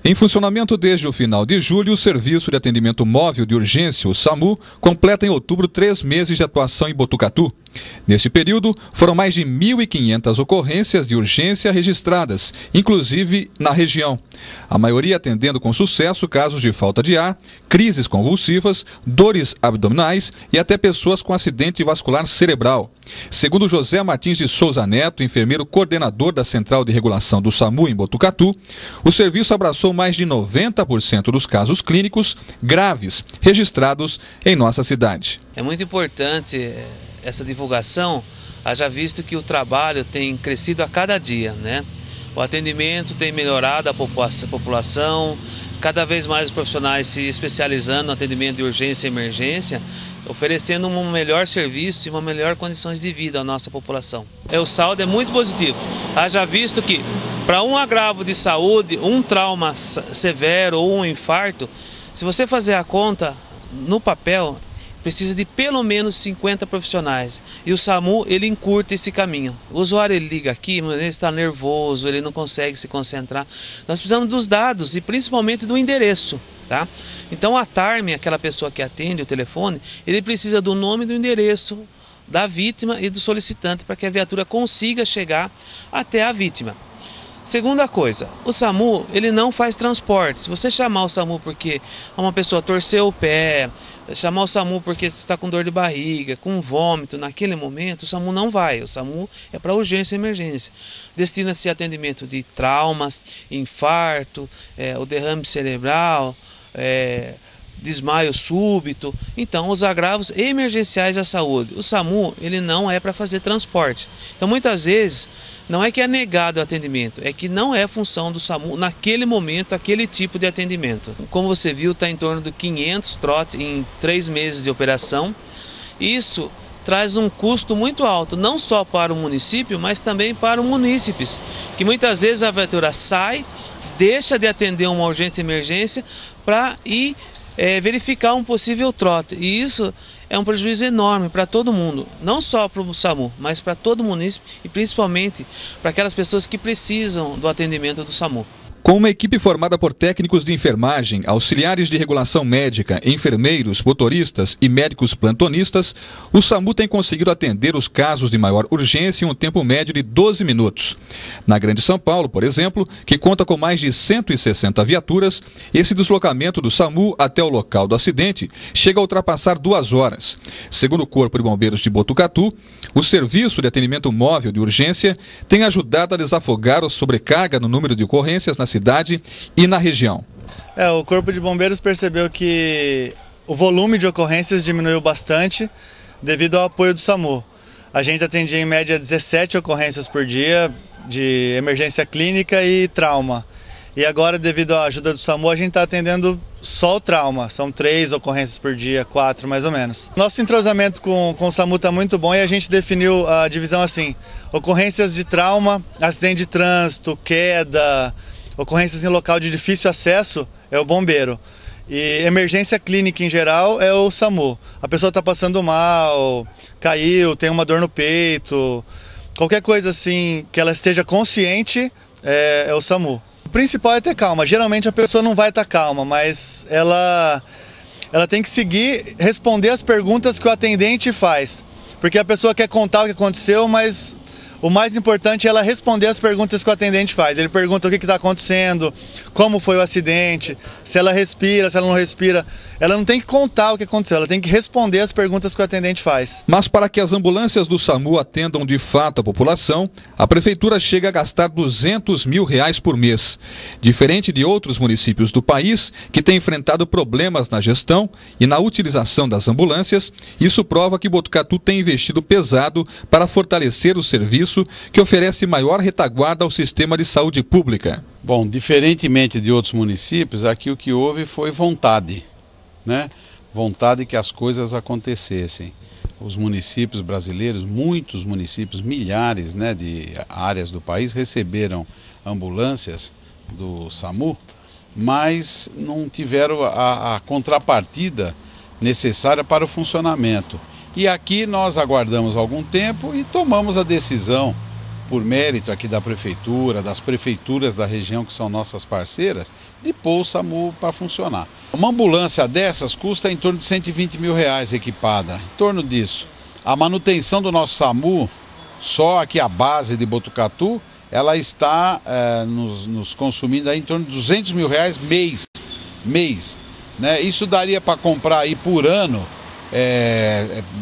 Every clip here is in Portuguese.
Em funcionamento desde o final de julho, o Serviço de Atendimento Móvel de Urgência, o SAMU, completa em outubro 3 meses de atuação em Botucatu. Neste período, foram mais de 1.500 ocorrências de urgência registradas, inclusive na região. A maioria atendendo com sucesso casos de falta de ar, crises convulsivas, dores abdominais e até pessoas com acidente vascular cerebral. Segundo José Martins de Souza Neto, enfermeiro coordenador da Central de Regulação do SAMU em Botucatu, o serviço abraçou mais de 90% dos casos clínicos graves registrados em nossa cidade. É muito importante essa divulgação, haja visto que o trabalho tem crescido a cada dia, né? O atendimento tem melhorado a população, cada vez mais os profissionais se especializando no atendimento de urgência e emergência, oferecendo um melhor serviço e uma melhor condições de vida à nossa população. O saldo é muito positivo, haja visto que para um agravo de saúde, um trauma severo ou um infarto, se você fazer a conta no papel, precisa de pelo menos 50 profissionais. E o SAMU, ele encurta esse caminho. O usuário, ele liga aqui, mas ele está nervoso, ele não consegue se concentrar. Nós precisamos dos dados e principalmente do endereço, tá? Então a TARME, aquela pessoa que atende o telefone, ele precisa do nome e do endereço da vítima e do solicitante para que a viatura consiga chegar até a vítima. Segunda coisa, o SAMU, ele não faz transporte. Se você chamar o SAMU porque uma pessoa torceu o pé, chamar o SAMU porque está com dor de barriga, com vômito, naquele momento o SAMU não vai. O SAMU é para urgência e emergência. Destina-se a atendimento de traumas, infarto, o derrame cerebral, desmaio súbito, então os agravos emergenciais à saúde. O SAMU, ele não é para fazer transporte. Então muitas vezes não é que é negado o atendimento, é que não é função do SAMU naquele momento, aquele tipo de atendimento. Como você viu, está em torno de 500 trotes em 3 meses de operação. Isso traz um custo muito alto, não só para o município, mas também para os munícipes, que muitas vezes a viatura sai, deixa de atender uma urgência e emergência para ir verificar um possível trote, e isso é um prejuízo enorme para todo mundo, não só para o SAMU, mas para todo o município e principalmente para aquelas pessoas que precisam do atendimento do SAMU. Com uma equipe formada por técnicos de enfermagem, auxiliares de regulação médica, enfermeiros, motoristas e médicos plantonistas, o SAMU tem conseguido atender os casos de maior urgência em um tempo médio de 12 minutos. Na Grande São Paulo, por exemplo, que conta com mais de 160 viaturas, esse deslocamento do SAMU até o local do acidente chega a ultrapassar 2 horas. Segundo o Corpo de Bombeiros de Botucatu, o Serviço de Atendimento Móvel de Urgência tem ajudado a desafogar a sobrecarga no número de ocorrências na cidade e na região. O Corpo de Bombeiros percebeu que o volume de ocorrências diminuiu bastante devido ao apoio do SAMU. A gente atendia em média 17 ocorrências por dia de emergência clínica e trauma. E agora, devido à ajuda do SAMU, a gente está atendendo só o trauma. São 3 ocorrências por dia, 4 mais ou menos. Nosso entrosamento com o SAMU está muito bom e a gente definiu a divisão assim: ocorrências de trauma, acidente de trânsito, queda, ocorrências em local de difícil acesso é o bombeiro. E emergência clínica em geral é o SAMU. A pessoa está passando mal, caiu, tem uma dor no peito, qualquer coisa assim que ela esteja consciente é o SAMU. O principal é ter calma. Geralmente a pessoa não vai estar calma, mas ela tem que seguir, responder as perguntas que o atendente faz. Porque a pessoa quer contar o que aconteceu, mas o mais importante é ela responder as perguntas que o atendente faz. Ele pergunta o que está acontecendo, como foi o acidente, se ela respira, se ela não respira. Ela não tem que contar o que aconteceu, ela tem que responder as perguntas que o atendente faz. Mas para que as ambulâncias do SAMU atendam de fato a população, a Prefeitura chega a gastar R$200 mil por mês. Diferente de outros municípios do país que têm enfrentado problemas na gestão e na utilização das ambulâncias, isso prova que Botucatu tem investido pesado para fortalecer o serviço que oferece maior retaguarda ao sistema de saúde pública. Bom, diferentemente de outros municípios, aqui o que houve foi vontade. Vontade que as coisas acontecessem. Os municípios brasileiros, muitos municípios, milhares de áreas do país receberam ambulâncias do SAMU, mas não tiveram a contrapartida necessária para o funcionamento. E aqui nós aguardamos algum tempo e tomamos a decisão por mérito aqui da prefeitura, das prefeituras da região que são nossas parceiras, de pôr o SAMU para funcionar. Uma ambulância dessas custa em torno de R$120 mil equipada, em torno disso. A manutenção do nosso SAMU, só aqui a base de Botucatu, ela está nos consumindo aí em torno de R$200 mil mês, né? Isso daria para comprar aí por ano,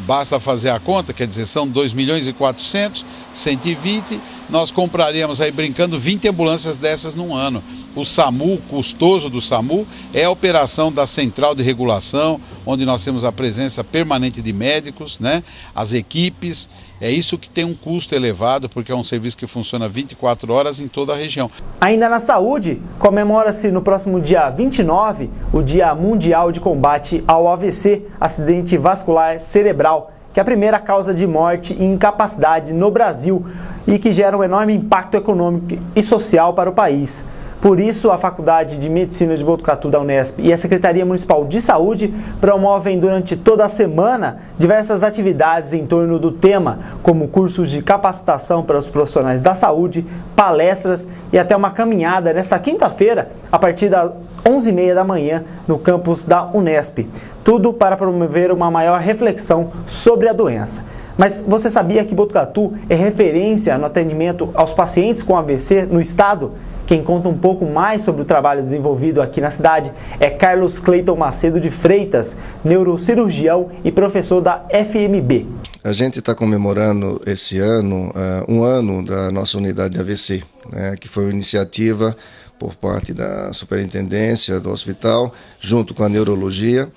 basta fazer a conta, quer dizer, são 2.400.000, 120, nós compraríamos aí brincando 20 ambulâncias dessas num ano. O SAMU, o custoso do SAMU, é a operação da central de regulação, onde nós temos a presença permanente de médicos, né? As equipes, é isso que tem um custo elevado, porque é um serviço que funciona 24 horas em toda a região. Ainda na saúde, comemora-se no próximo dia 29 o Dia Mundial de Combate ao AVC, acidente vascular cerebral, que é a primeira causa de morte e incapacidade no Brasil e que gera um enorme impacto econômico e social para o país. Por isso, a Faculdade de Medicina de Botucatu da Unesp e a Secretaria Municipal de Saúde promovem durante toda a semana diversas atividades em torno do tema, como cursos de capacitação para os profissionais da saúde, palestras e até uma caminhada nesta quinta-feira, a partir das 11h30 da manhã, no campus da Unesp. Tudo para promover uma maior reflexão sobre a doença. Mas você sabia que Botucatu é referência no atendimento aos pacientes com AVC no estado? Quem conta um pouco mais sobre o trabalho desenvolvido aqui na cidade é Carlos Cleiton Macedo de Freitas, neurocirurgião e professor da FMB. A gente está comemorando esse ano, um ano da nossa unidade de AVC, né, que foi uma iniciativa por parte da superintendência do hospital, junto com a neurologia,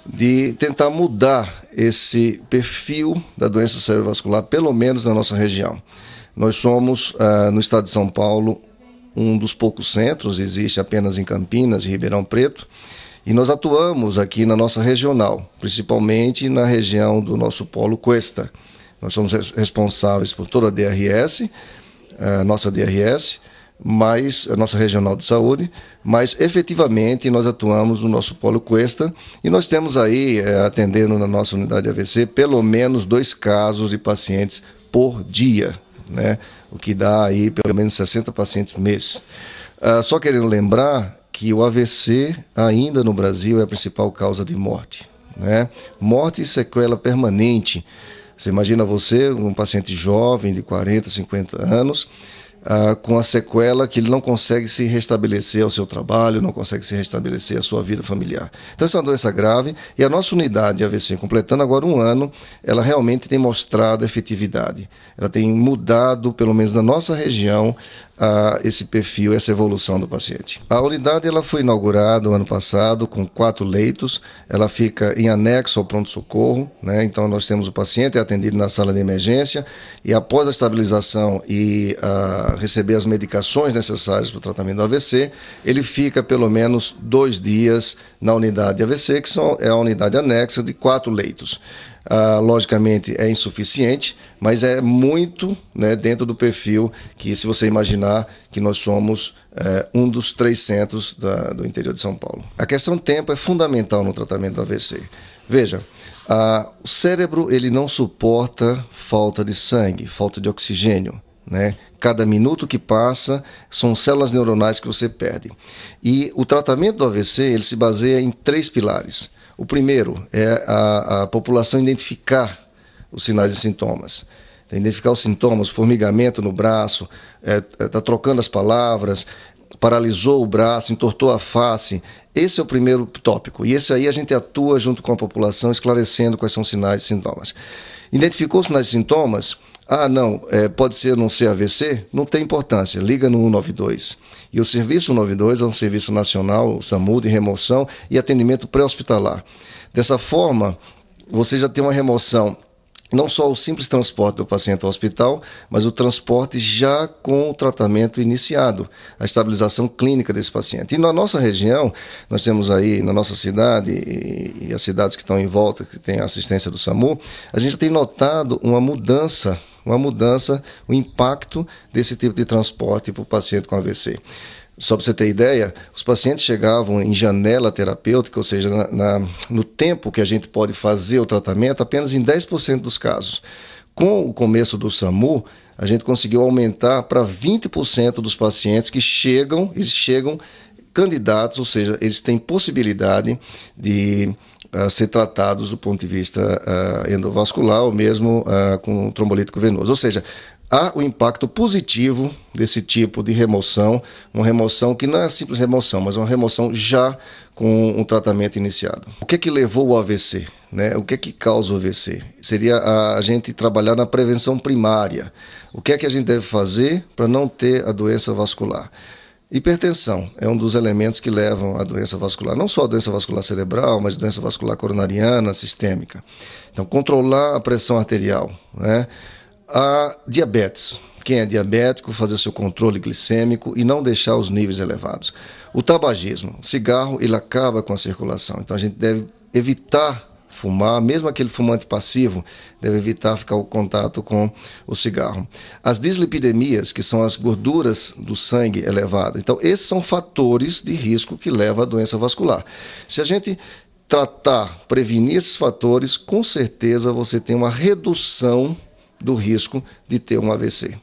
de tentar mudar esse perfil da doença cerebrovascular, pelo menos na nossa região. Nós somos, no estado de São Paulo, um dos poucos centros, existe apenas em Campinas e Ribeirão Preto, e nós atuamos aqui na nossa regional, principalmente na região do nosso polo Cuesta. Nós somos responsáveis por toda a DRS, nossa DRS, mas a nossa regional de saúde, mas efetivamente nós atuamos no nosso polo Cuesta e nós temos aí, atendendo na nossa unidade de AVC, pelo menos 2 casos de pacientes por dia, né? O que dá aí pelo menos 60 pacientes mês. Só querendo lembrar que o AVC ainda no Brasil é a principal causa de morte, né? Morte e sequela permanente. Você imagina um paciente jovem de 40, 50 anos, com a sequela que ele não consegue se restabelecer ao seu trabalho, não consegue se restabelecer à sua vida familiar. Então, essa é uma doença grave e a nossa unidade de AVC, completando agora 1 ano, ela realmente tem mostrado efetividade. Ela tem mudado, pelo menos na nossa região, esse perfil, essa evolução do paciente. A unidade ela foi inaugurada no ano passado com 4 leitos, ela fica em anexo ao pronto-socorro, né? Então nós temos o paciente atendido na sala de emergência e após a estabilização e receber as medicações necessárias para o tratamento do AVC, ele fica pelo menos 2 dias na unidade de AVC, que é a unidade anexa de 4 leitos. Logicamente é insuficiente, mas é muito, né, dentro do perfil que, se você imaginar que nós somos um dos 3 centros do interior de São Paulo. A questão tempo é fundamental no tratamento do AVC. Veja, o cérebro ele não suporta falta de sangue, falta de oxigênio, né? Cada minuto que passa são células neuronais que você perde. E o tratamento do AVC ele se baseia em 3 pilares. O primeiro é a população identificar os sinais e sintomas. Identificar os sintomas, formigamento no braço, está trocando as palavras, paralisou o braço, entortou a face. Esse é o primeiro tópico. E esse aí a gente atua junto com a população, esclarecendo quais são os sinais e sintomas. Identificou os sinais e sintomas? Pode ser não ser AVC? Não tem importância, liga no 192. E o serviço 192 é um serviço nacional, o SAMU, de remoção e atendimento pré-hospitalar. Dessa forma, você já tem uma remoção, não só o simples transporte do paciente ao hospital, mas o transporte já com o tratamento iniciado, a estabilização clínica desse paciente. E na nossa região, nós temos aí, na nossa cidade e as cidades que estão em volta, que tem a assistência do SAMU, a gente tem notado uma mudança, o impacto desse tipo de transporte para o paciente com AVC. Só para você ter ideia, os pacientes chegavam em janela terapêutica, ou seja, no tempo que a gente pode fazer o tratamento, apenas em 10% dos casos. Com o começo do SAMU, a gente conseguiu aumentar para 20% dos pacientes que chegam candidatos, ou seja, eles têm possibilidade de ser tratados do ponto de vista endovascular ou mesmo com trombolítico venoso. Ou seja, há o impacto positivo desse tipo de remoção, uma remoção que não é simples remoção, mas uma remoção já com um tratamento iniciado. O que levou ao AVC? Né? O que causa o AVC? Seria a gente trabalhar na prevenção primária. O que a gente deve fazer para não ter a doença vascular? Hipertensão é um dos elementos que levam à doença vascular, não só a doença vascular cerebral, mas a doença vascular coronariana, sistêmica. Então, controlar a pressão arterial, né? A diabetes. Quem é diabético, fazer o seu controle glicêmico e não deixar os níveis elevados. O tabagismo. O cigarro, ele acaba com a circulação. Então, a gente deve evitar fumar, mesmo aquele fumante passivo, deve evitar ficar o contato com o cigarro. As dislipidemias, que são as gorduras do sangue elevadas. Então, esses são fatores de risco que levam à doença vascular. Se a gente tratar, prevenir esses fatores, com certeza você tem uma redução do risco de ter um AVC.